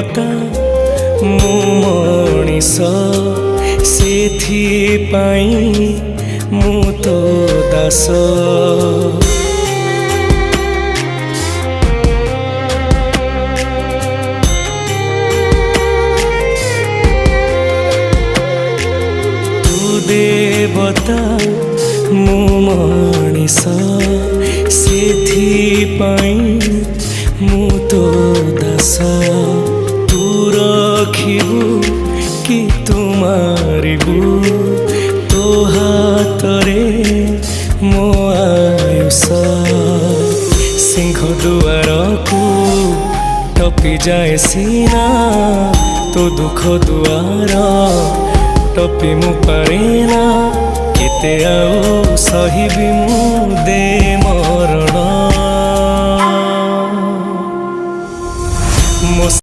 देवता मु मनीष सेथिपाई मु तो दास। देवता मु मनीष सेथिपाई मु तो दास। तू रखिबु कि तू मारिबु तो हातरे मो आयुष। सिंह दुआर को टपी जाए सीना तो दुख दुआर टपी मु पारेना केते आउ सहिबी मु दे मरण।